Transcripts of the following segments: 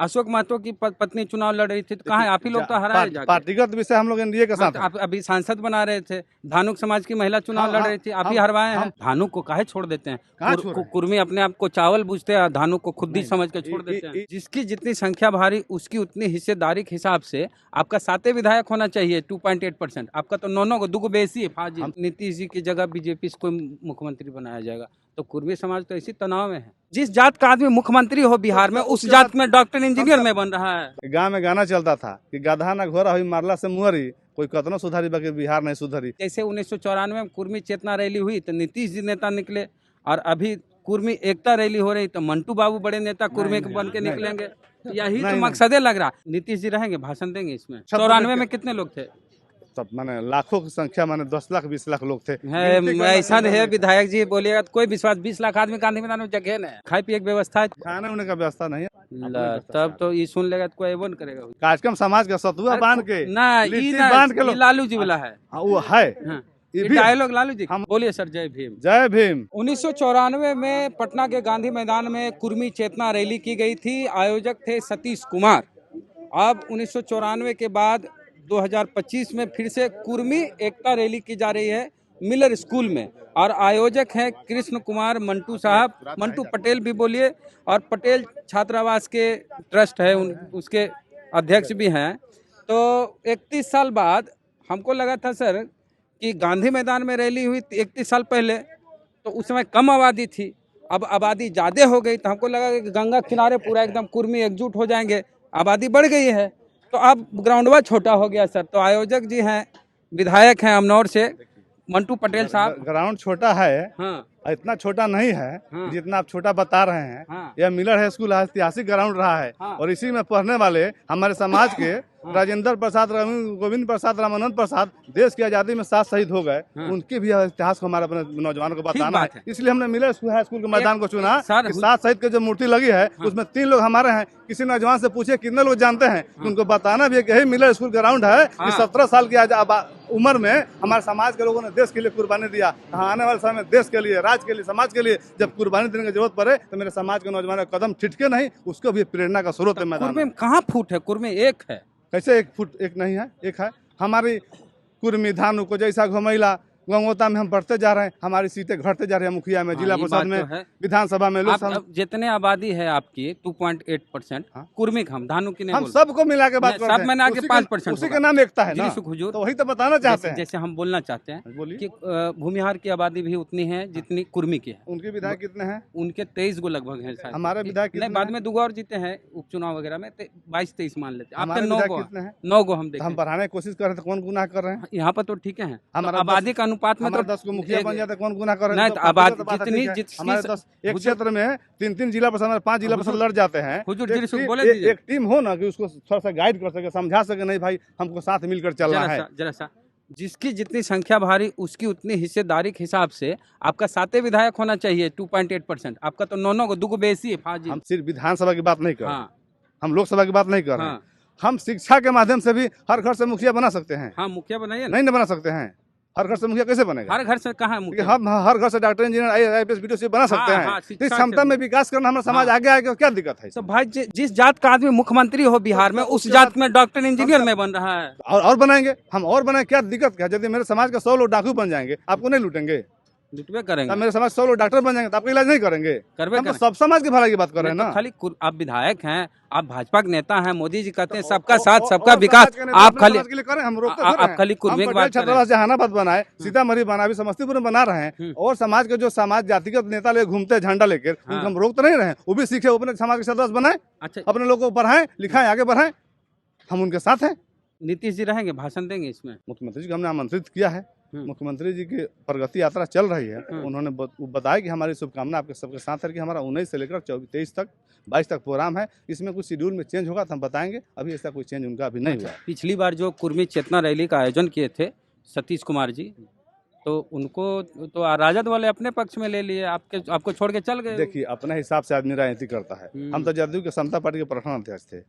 अशोक महतो की पत्नी चुनाव लड़ रही थी, तो कहाँ आप ही लोग तो हराए जाके। पार्टीगत विषय हम लोग एनडीए के साथ हैं। आप अभी सांसद बना रहे थे, धानुक समाज की महिला चुनाव लड़ रही थी, आप ही हरवाए हैं। धानुक को काहे छोड़ देते हैं? कुर्मी अपने आप को चावल पूछते हैं, धानुक को खुद ही समझ के छोड़ देते हैं। जिसकी जितनी संख्या भारी उसकी उतनी हिस्सेदारी के हिसाब से आपका 7 विधायक होना चाहिए, 2.8%। आपका तो 9 को 2 बेसी है फाजिल। नीतीश जी की जगह बीजेपी से कोई मुख्यमंत्री बनाया जाएगा, तो कुर्मी समाज तो इसी तनाव में है। जिस जात का आदमी मुख्यमंत्री हो बिहार में, उस जात में डॉक्टर इंजीनियर में बन रहा है। गांव में गाना चलता था कि गधा न घोड़ा हुई मारला से मुहरी, कोई कतनो सुधारी बाकी बिहार नहीं सुधरी। जैसे 1994 में कुर्मी चेतना रैली हुई तो नीतीश जी नेता निकले, और अभी कुर्मी एकता रैली हो रही तो मंटू बाबू बड़े नेता कुर्मी के बन के निकलेंगे। यही तो मकसदे लग रहा। नीतीश जी रहेंगे, भाषण देंगे इसमें। 94 में कितने लोग थे? तब माने लाखों की संख्या, माने 10 लाख 20 लाख लोग थे। ऐसा है विधायक जी बोलिएगा तो कोई विश्वास, 20 लाख आदमी गांधी मैदान में जगह नहीं, खाए पिए की व्यवस्था है, खाने उन्हें का व्यवस्था नहीं है। तब तो ये सुन लेगा तो कोई एवं करेगा। कार्यक्रम समाज का सतुआ बांध के बांध के लालू जी वाला है, वो है ये डायलॉग लालू जी। हम बोलिए सर, जय भीम। जय भीम। 1994 में पटना के गांधी मैदान में कुर्मी चेतना रैली की गई थी। आयोजक थे सतीश कुमार। अब 1994 के बाद 2025 में फिर से कुर्मी एकता रैली की जा रही है मिलर स्कूल में, और आयोजक हैं कृष्ण कुमार मंटू साहब, मंटू पटेल भी बोलिए, और पटेल छात्रावास के ट्रस्ट है उसके अध्यक्ष भी हैं। तो 31 साल बाद हमको लगा था सर कि गांधी मैदान में रैली हुई 31 साल पहले, तो उस समय कम आबादी थी, अब आबादी ज़्यादा हो गई, तो हमको लगा कि गंगा किनारे पूरा एकदम कुर्मी एकजुट हो जाएंगे, आबादी बढ़ गई है, तो अब ग्राउंडवा छोटा हो गया सर। तो आयोजक जी हैं, विधायक हैं अमनौर से मंटू पटेल साहब। ग्राउंड छोटा है, हाँ, इतना छोटा नहीं है जितना आप छोटा बता रहे हैं। हाँ, यह मिलर है स्कूल ऐतिहासिक ग्राउंड रहा है, हाँ, और इसी में पढ़ने वाले हमारे समाज के राजेंद्र प्रसाद, गोविंद प्रसाद, रामानंद प्रसाद देश की आजादी में 7 शहीद हो गए। उनके भी इतिहास को हमारे अपने नौजवानों को बताना है, इसलिए हमने मिलर स्कूल के मैदान को चुना। 7 शहीद की जो मूर्ति लगी है उसमें 3 लोग हमारे हैं। किसी नौजवान से पूछे कितने लोग जानते हैं, उनको बताना भी है कि यही मिलर स्कूल ग्राउंड है। 17 साल की उम्र में हमारे समाज के लोगों ने देश के लिए कुर्बानी दिया। आने वाले समय में देश के लिए, राज्य के लिए, समाज के लिए जब कुर्बानी देने की जरूरत पड़े तो मेरे समाज के नौजवान का कदम ठिठके नहीं, उसको भी प्रेरणा का स्रोत है। मैदान कुर्मी कहाँ फूट है? कुर्मी एक है। कैसे 1 फुट एक नहीं है? एक है। हमारी कुर्मी धानु को जैसा घुमैला गंगोता में हम बढ़ते जा रहे हैं, हमारी सीटें घटते जा रही है। मुखिया में, जिला परिषद में, विधानसभा में, लोकसभा। जितने आबादी है आपकी 2.8%, कुर्मी हम धानु की नहीं, हम सबको मिला के बात करते हैं। सब में ना के 5%, उसी का नाम एकता है ना, तो वही तो बताना चाहते हैं। जैसे हम बोलना चाहते हैं कि भूमिहार की आबादी भी उतनी है जितनी कुर्मी की है। उनके विधायक कितने हैं? उनके 23 गो लगभग है शायद। हमारे विधायक नहीं, बाद में 2 और जीते हैं उपचुनाव वगैरह में, 22-23 मान लेते हैं। आपके 9 गो हम देखें। हम बढ़ाने की कोशिश कर रहे थे, कौन गुनाह कर रहे हैं? यहाँ पर तो ठीक है, हमारा आबादी का अनुपात में तो 10 को मुखिया बन जाते, कौन गुनाह कर रहे हैं? नहीं, आबादी जितनी हमारे 10 एक क्षेत्र में 3-3 जिला परिषद, 5 जिला परिषद लड़ जाते हैं। एक टीम हो ना कि उसको थोड़ा सा गाइड कर सके, समझा सके, नहीं भाई हमको साथ मिलकर चलना है। जरा सा जिसकी जितनी संख्या भारी उसकी उतनी हिस्सेदारी के हिसाब से आपका 7 विधायक होना चाहिए, 2.8%। आपका तो 9 को 2 बेसी है फाजिल। हम सिर्फ विधानसभा की बात नहीं कर रहे, हम लोकसभा की बात नहीं कर रहे हैं। हम शिक्षा के माध्यम से भी हर घर से मुखिया बना सकते हैं। हाँ, मुखिया बनाइए। नहीं बना सकते हैं। हर घर से मुखिया कैसे बनेगा? हर घर से कहाँ मुखिया? हम हर घर से डॉक्टर, इंजीनियर, IAS, BDO बना सकते हैं। इस क्षमता में विकास करना हमारा समाज आगे आएगा, क्या दिक्कत है? तो भाई जिस जात का आदमी मुख्यमंत्री हो बिहार में, उस जात में डॉक्टर इंजीनियर में बन रहा है। और बनाएंगे, हम और बनाए, क्या दिक्कत क्या? यदि मेरे समाज के 100 लोग डाकू बन जाएंगे, आपको नहीं लूटेंगे? लुटवे करेंगे। मेरे समाज 100 लोग डॉक्टर बन जाएंगे तो आपका इलाज नहीं करेंगे? हम तो सब समाज की भलाई की बात कर रहे हैं ना। खाली आप विधायक हैं, आप भाजपा के नेता हैं, मोदी जी कहते हैं सबका साथ सबका विकास, आप खाली आप खाली कुर्मी की बात छात्रावास जहानाबाद बनाए, सीतामढ़ी बना, अभी समस्तीपुर में बना रहे हैं। और समाज के जो समाज जातिगत नेता लेकर घूमते हैं झंडा लेकर, उनको हम रोक तो नहीं रहे हैं। वो भी सीखे, अपने समाज के छात्रावास बनाए, अपने लोगों को पढ़ाएं लिखाएं, आगे बढ़ाएं, हम उनके साथ हैं। नीतीश जी रहेंगे, भाषण देंगे इसमें। मुख्यमंत्री जी को हमने आमंत्रित किया है। मुख्यमंत्री जी की प्रगति यात्रा चल रही है। उन्होंने बताया कि हमारी शुभकामना आपके सबके साथ है कि हमारा 19 से लेकर 23 तक 22 तक प्रोग्राम है। इसमें कुछ शेड्यूल में चेंज होगा तो हम बताएंगे। अभी ऐसा कोई चेंज उनका अभी नहीं हुआ। पिछली बार जो कुर्मी चेतना रैली का आयोजन किए थे सतीश कुमार जी, तो उनको तो राजद वाले अपने पक्ष में ले लिए, आपको छोड़ के चल गए। देखिए, अपने हिसाब से आदमी राजनीति करता है। हम तो जदयू के समता पार्टी के प्रखंड अध्यक्ष थे,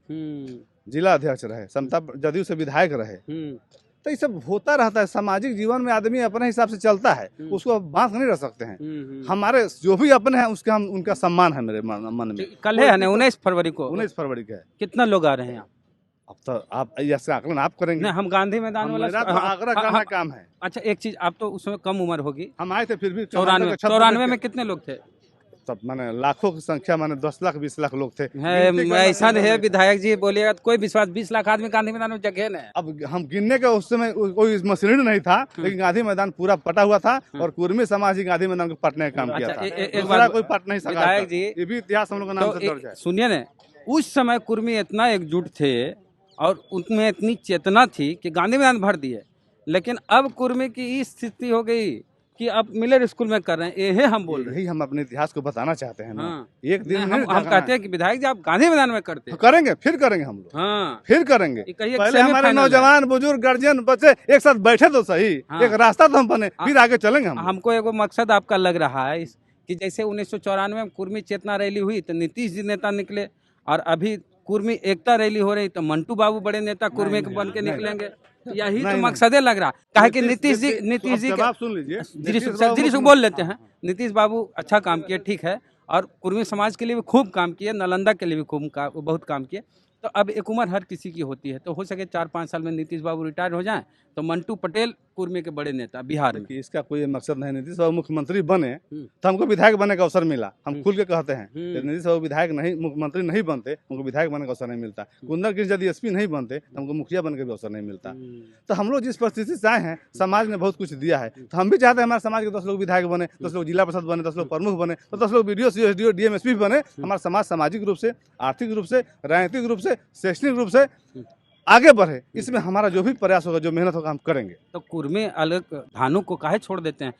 जिला अध्यक्ष रहे, समता जदयू से विधायक रहे, तो ये सब होता रहता है। सामाजिक जीवन में आदमी अपने हिसाब से चलता है, उसको बांध नहीं रह सकते हैं। हमारे जो भी अपने हैं उसके हम उनका सम्मान है मेरे मन में। कल है ना 19 फरवरी को, 19 फरवरी का है। कितना लोग आ रहे हैं यहाँ? अब तो आप ऐसे आकलन आप करेंगे। नहीं, हम गांधी मैदान वाला मेरा तो आग्रह करना काम है। अच्छा एक चीज, आप तो उसमें कम उम्र होगी, हम आए थे फिर भी 94 में कितने लोग थे? तब माने लाखों की संख्या, माने 10 लाख 20 लाख लोग थे। ऐसा है विधायक जी बोलिएगा तो कोई विश्वास, 20 लाख आदमी गांधी मैदान में जगह नहीं। अब हम गिनने का उस समय कोई मशीनरी नहीं था, लेकिन गांधी मैदान पूरा पटा हुआ था और कुर्मी समाज ही गांधी मैदान को पटने का काम किया था। एक बार कोई पट नहीं सका विधायक जी, ये भी इतिहास हम लोग का नाम से दर्ज है। सुनिए ना, उस समय कुर्मी इतना एकजुट थे और उनमें इतनी चेतना थी कि गांधी मैदान भर दिए, लेकिन अब कुर्मी की इस स्थिति हो गई कि अब मिलर स्कूल में कर रहे हैं। ये हम बोल रहे हैं, हम अपने इतिहास को बताना चाहते हैं। हाँ। एक दिन हम कहते हैं कि विधायक जी आप गांधी मैदान में करते हैं। करेंगे, फिर करेंगे हम लोग। हाँ, फिर करेंगे। पहले हमारे नौजवान बुजुर्ग गार्जियन बच्चे एक साथ बैठे तो सही, एक रास्ता तो हम बने, फिर आगे चलेंगे। हमको एगो मकसद आपका लग रहा है कि जैसे 1994 में कुर्मी चेतना रैली हुई तो नीतीश जी नेता निकले, और अभी कुर्मी एकता रैली हो रही तो मंटू बाबू बड़े नेता कुर्मी के बन के निकलेंगे। यही तो मकसद लग रहा है कि नीतीश जी आप सुन लीजिए, धीरे से बोल लेते हैं। नीतीश बाबू अच्छा काम किए, ठीक है, और कुर्मी समाज के लिए भी खूब काम किए, नालंदा के लिए भी बहुत काम किए। तो अब एक उम्र हर किसी की होती है, तो हो सके 4-5 साल में नीतीश बाबू रिटायर हो जाएं तो मंटू पटेल कुर्मी के बड़े नेता बिहार में। इसका कोई मकसद नहीं। नीतीश बाबू मुख्यमंत्री बने तो हमको विधायक बनने का अवसर मिला, हम खुल के कहते हैं। नीतीश बाबू विधायक नहीं, मुख्यमंत्री नहीं बनते, हमको विधायक बनने का अवसर नहीं मिलता। कुंदर कृष्ण यदि एसपी नहीं बनते तो हमको मुखिया बनने का भी अवसर नहीं मिलता। तो हम लोग जिस परिस्थिति से आए हैं, समाज ने बहुत कुछ दिया है, तो हम भी चाहते हैं हमारे समाज के 10 लोग विधायक बने, 10 लोग जिला परिषद बने, 10 लोग प्रमुख बने, तो 10 लोग BDO CSDO DMSP बने। हमारा समाज सामाजिक रूप से, आर्थिक रूप से, राजनीतिक रूप से, शैक्षणिक रूप से आगे बढ़े। इसमें हमारा जो भी प्रयास होगा, जो मेहनत होगा, हम करेंगे। तो कुर्मी अलग धानु को काहे छोड़ देते हैं?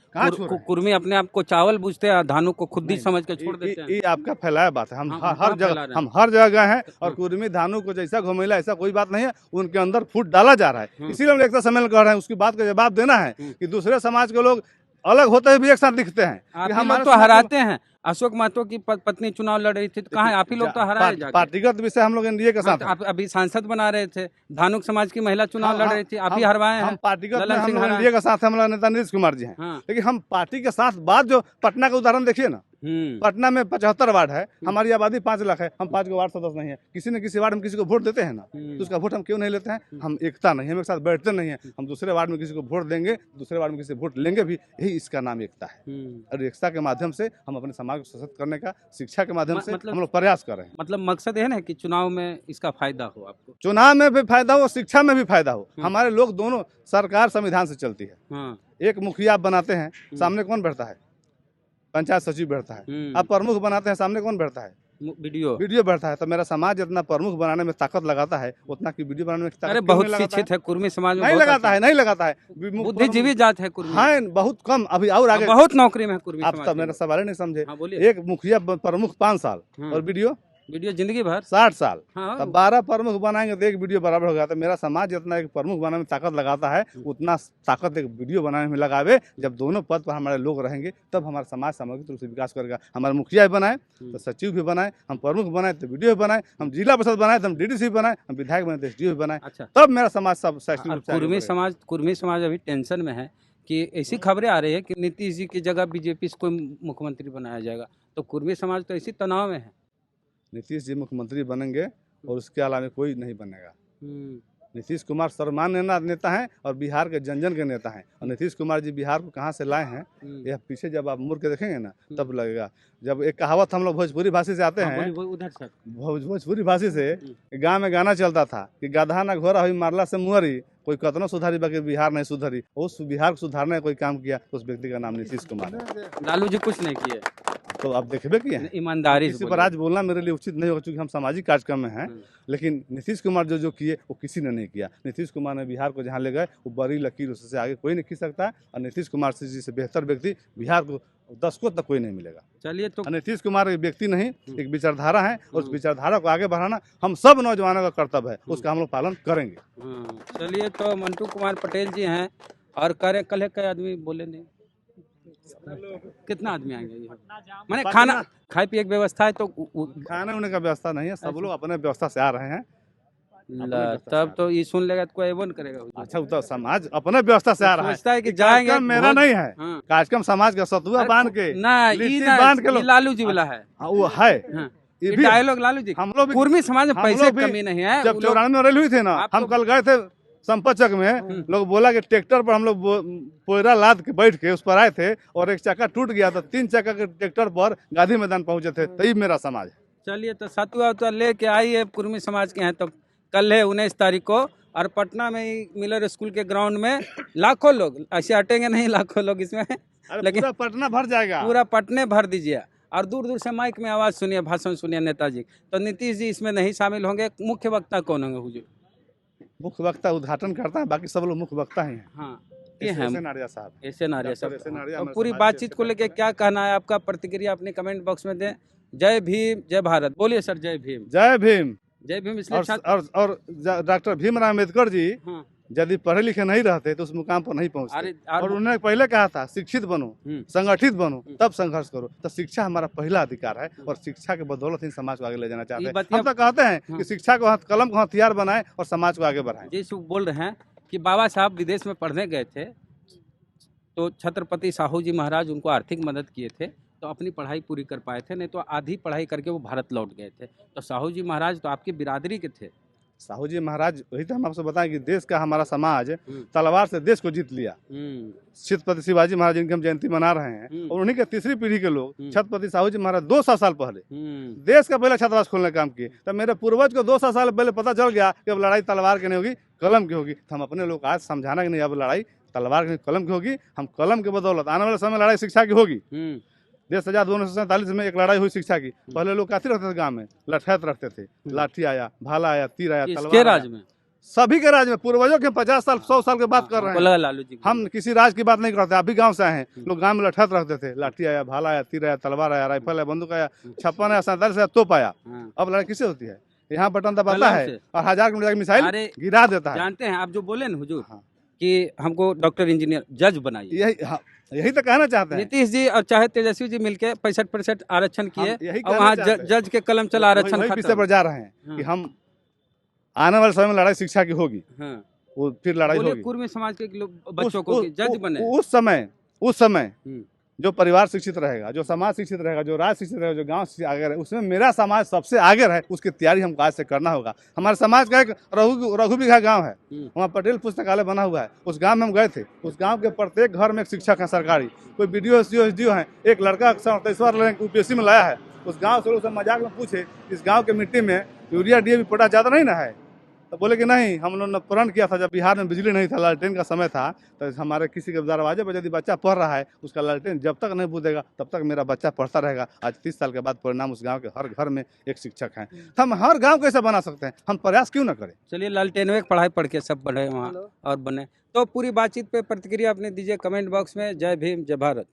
कुर्मी अपने आप को चावल पूछते हैं, धानु को खुद समझ के छोड़ देते हैं। ये आपका फैलाया बात है। हम हर जगह गए हैं और कुर्मी धानु को जैसा घुमेला ऐसा कोई बात नहीं है, उनके अंदर फूट डाला जा रहा है। इसीलिए हम एकता सम्मेलन कर रहे हैं। उसकी बात का जवाब देना है कि दूसरे समाज के लोग अलग होते हुए भी एक साथ दिखते हैं। हम तो हराते हैं। अशोक महतो की पत्नी चुनाव लड़ रही थी तो कहाँ आप ही लोग तो हराए जाके। पार्टीगत विषय हम लोग NDA के साथ आप अभी सांसद बना रहे थे, धानुक समाज की महिला चुनाव लड़ रही थी, आप ही हरवाए हैं। हम पार्टीगत में हम लोग NDA के साथ, हम लोग नेता नीतीश कुमार जी हैं। लेकिन हम पार्टी के साथ बात, जो पटना का उदाहरण देखिए ना, पटना में 75 वार्ड है, हमारी आबादी 5 लाख है, हम 5 वार्ड सदस्य नहीं है। किसी न किसी वार्ड में किसी को वोट देते हैं ना, तो उसका वोट हम क्यों नहीं लेते हैं? हम एकता नहीं, हम एक साथ बैठते नहीं है। हम दूसरे वार्ड में किसी को वोट देंगे, दूसरे वार्ड में किसी वोट लेंगे भी, यही इसका नाम एकता है। और एकता के माध्यम से हम अपने समाज को सशक्त करने का, शिक्षा के माध्यम से हम लोग प्रयास कर रहे हैं। मतलब मकसद है ना कि चुनाव में इसका फायदा हो, आपको चुनाव में भी फायदा हो, शिक्षा में भी फायदा हो। हमारे लोग दोनों, सरकार संविधान से चलती है। एक मुखिया बनाते हैं, सामने कौन बैठता है? पंचायत सचिव बैठता है। आप प्रमुख बनाते हैं, सामने कौन बैठता है? BDO बैठता है। तो मेरा समाज जितना प्रमुख बनाने में ताकत लगाता है, उतना की BDO बनाने में ताकत। अरे बहुत शिक्षित है कुर्मी समाज में, नहीं लगाता है, नहीं लगाता है। बुद्धिजीवी जात है कुर्मी। हाँ, बहुत कम। अभी और आगे बहुत नौकरी में कुर्मी। आप तो मेरा सवाल नहीं समझे। एक मुखिया प्रमुख 5 साल और BDO जिंदगी भर 60 साल। हाँ। तब 12 प्रमुख बनाएंगे तो एक BDO बराबर हो गया। तो मेरा समाज जितना एक प्रमुख बनाने में ताकत लगाता है, उतना ताकत एक BDO बनाने में लगावे। जब दोनों पद पर हमारे लोग रहेंगे तब हमारा समाज सामूहिक रूप से विकास करेगा। हमारे मुखिया भी बनाए तो सचिव भी बनाए, हम प्रमुख बनाए तो BDO बनाए, हम जिला परिषद बनाए तो हम DDC बनाए, हम विधायक बनाए तो SDO बनाए। तब मेरा समाज सब कुर्मी समाज अभी टेंशन में है कि ऐसी खबरें आ रही है कि नीतीश जी की जगह BJP से कोई मुख्यमंत्री बनाया जाएगा। तो कुर्मी समाज तो इसी तनाव में है। नीतीश जी मुख्यमंत्री बनेंगे और उसके अलावा कोई नहीं बनेगा। नीतीश कुमार सर्वमान्य नेता हैं और बिहार के जन जन के नेता हैं। और नीतीश कुमार जी बिहार को कहाँ से लाए हैं, यह पीछे जब आप मुड़ के देखेंगे ना तब लगेगा। जब एक कहावत हम लोग भोजपुरी भाषा से आते हैं, भोजपुरी भाषा से गाँव में गाना चलता था कि गधा ना घोड़ा हुई मारला से मुहरी, कोई कतनो सुधारी बाकी बिहार नहीं सुधरी। उस बिहार को सुधारने का कोई काम किया तो उस व्यक्ति का नाम नीतीश कुमार है। लालू जी कुछ नहीं किए तो आप देखबे किए हैं। ईमानदारी किसी पर आज बोलना मेरे लिए उचित नहीं होगा, क्योंकि हम सामाजिक कार्यक्रम में हैं। लेकिन नीतीश कुमार जो किए वो किसी ने नहीं किया। नीतीश कुमार ने बिहार को जहाँ ले गए वो बड़ी लकीर, उससे आगे कोई नहीं खींच सकता है। और नीतीश कुमार से बेहतर व्यक्ति बिहार को 10 को तक कोई नहीं मिलेगा। चलिए, तो नीतीश कुमार एक व्यक्ति नहीं, एक विचारधारा है और उस विचारधारा को आगे बढ़ाना हम सब नौजवानों का कर्तव्य है, उसका हम लोग पालन करेंगे। चलिए, तो मंटू कुमार पटेल जी हैं और कल है कई आदमी बोले नहीं, कितना आदमी आएंगे? मैंने खाना खाए पिए की व्यवस्था है तो खाने उन्हें का व्यवस्था नहीं है, सब लोग अपने व्यवस्था से आ रहे हैं। तब तो ये सुन लेगा तो कोई एवं करेगा हुजूर। अच्छा वो तो समाज अपने व्यवस्था से आ रहा सोचता है कि ये जाएंगे कार्यक्रम मेरा बहुत- नहीं है, हाँ। कार्यक्रम समाज का सतुआ बांध के ना लिट्टी ई ना बांध के ई लोग लालू जी वाला है। हाँ, वो है हाँ। ये ये भी डायलॉग लालू जी हम लोग भी- कुर्मी समाज में हम पैसे लोग भी कमी नहीं है। जब वो लोग- 94 में रैली हुई थी ना आपको- हम कल गए थे संपतचक में, लोग बोला कि ट्रैक्टर पर हम लोग पोयरा लाद के बैठ के उस पर आए थे और एक चक्का टूट गया तो 3 चक्का के ट्रैक्टर पर गांधी मैदान पहुंचे थे। तो ये मेरा समाज है। चलिए तो सतुआ उतुआ लेके आइए कुर्मी समाज के हैं तो कल है 19 तारीख को और पटना में ही मिलर स्कूल के ग्राउंड में लाखों लोग, ऐसे हटेंगे नहीं लाखों लोग इसमें, लेकिन पूरा पटना भर जाएगा। पूरा पटने भर दीजिए और दूर दूर से माइक में आवाज़ सुनिए, भाषण सुनिए नेताजी। तो नीतीश जी इसमें नहीं शामिल होंगे। मुख्य वक्ता कौन होंगे हुजूर? मुख्य वक्ता उद्घाटन करता है, बाकी सब लोग मुख्य वक्ता ही हैं। हाँ ये हैं एस. नारिया साहब। ऐसे नारिया डॉक्टर एस. सब। नारिया और हमारे पूरी समाज बातचीत के को लेके क्या कहना है आपका? प्रतिक्रिया अपने कमेंट बॉक्स में दें। जय भीम जय भारत बोलिए सर। जय भीम। जय भीम। जय भीम इसलिए और डॉक्टर भीमराव अम्बेडकर जी हाँ। यदि पढ़े लिखे नहीं रहते तो उस मुकाम पर नहीं पहुंचते। अरे और उन्होंने पहले कहा था शिक्षित बनो, संगठित बनो, तब संघर्ष करो। तो शिक्षा हमारा पहला अधिकार है और शिक्षा के बदौलत ही समाज को आगे ले जाना चाहते हैं। हम तो कहते हैं कि शिक्षा को कलम को हथियार बनाएं और समाज को आगे बढ़ाएं। जैसे बोल रहे हैं कि बाबा साहब विदेश में पढ़ने गए थे तो छत्रपति साहू जी महाराज उनको आर्थिक मदद किए थे तो अपनी पढ़ाई पूरी कर पाए थे, नहीं तो आधी पढ़ाई करके वो भारत लौट गए थे। तो साहू जी महाराज तो आपकी बिरादरी के थे। साहू जी महाराज, वही तो हम आपसे बताएं कि देश का हमारा समाज तलवार से देश को जीत लिया। छत्रपति शिवाजी महाराज जिनकी हम जयंती मना रहे हैं और उन्हीं के तीसरी पीढ़ी के लोग छत्रपति साहू जी महाराज 200 साल पहले देश का पहला छात्रावास खोलने का काम किए। तब मेरे पूर्वज को 200 साल पहले पता चल गया कि अब लड़ाई तलवार की नहीं होगी, कलम की होगी। तो हम अपने लोग आज समझाना कि नहीं, अब लड़ाई तलवार की कलम की होगी। हम कलम के बदौलत आने वाले समय लड़ाई शिक्षा की होगी। देश आजाद 1947 में एक लड़ाई हुई शिक्षा की। पहले लोग काती रखते थे, गांव में लठैत रखते थे। लाठी आया, भाला आया, तीर आया, तलवार राज में सभी के राज में पूर्वजों के 50 साल 100 साल की बात कर रहे हैं। लालू जी हम किसी राज की बात नहीं करते। आप भी गांव से आए हैं। लोग गांव में लठैत रखते थे। लाठी आया, भाला आया, तीर आया, तलवार आया, राइफल आया, बंदूक आया, 56 आया, 47 आया, तोप आया। अब लड़ाई किससे होती है? यहाँ बटन दबाता है और 1000 किलोमीटर की मिसाइल गिरा देता है। जानते हैं आप जो बोले ना हुजूर कि हमको डॉक्टर इंजीनियर जज बनाइए, यही तो कहना चाहते हैं नीतीश जी और चाहे तेजस्वी जी मिलके 65% आरक्षण किए और वहाँ जज के कलम चला आरक्षण विषय पर जा रहे हैं कि हम आने वाले समय में लड़ाई शिक्षा की होगी। वो फिर लड़ाई होगी। कुर्मी समाज के लोग बच्चों को जज बने। उस समय जो परिवार शिक्षित रहेगा, जो समाज शिक्षित रहेगा, जो राज्य शिक्षित रहेगा, जो गांव शिक्षित आगे रहे, उसमें मेरा समाज सबसे आगे रहे, उसकी तैयारी हमको आज से करना होगा। हमारे समाज का एक रघु बिघा गांव है, वहाँ पटेल पुस्तकालय बना हुआ है। उस गांव में हम गए थे। उस गांव के प्रत्येक घर में एक शिक्षक है सरकारी, कोई BDO SDO है। एक लड़का 37वां रैंक UPSC में लाया है। उस गाँव से लोग मजाक में पूछे इस गाँव के मिट्टी में यूरिया DAP पोटाश ज़्यादा नहीं ना है? तो बोले कि नहीं, हम लोगों ने प्रण किया था जब बिहार में बिजली नहीं था, लालटेन का समय था, तो हमारे किसी के दरवाजे पर यदि बच्चा पढ़ रहा है उसका लालटेन जब तक नहीं बुझेगा तब तक मेरा बच्चा पढ़ता रहेगा। आज 30 साल के बाद परिणाम उस गांव के हर घर में एक शिक्षक हैं। हम हर गांव कैसे बना सकते हैं? हम प्रयास क्यों ना करें? चलिए लालटेन की पढ़ाई पढ़ के सब बढ़े वहाँ और बने। तो पूरी बातचीत पे प्रतिक्रिया अपने दीजिए कमेंट बॉक्स में। जय भीम जय भारत।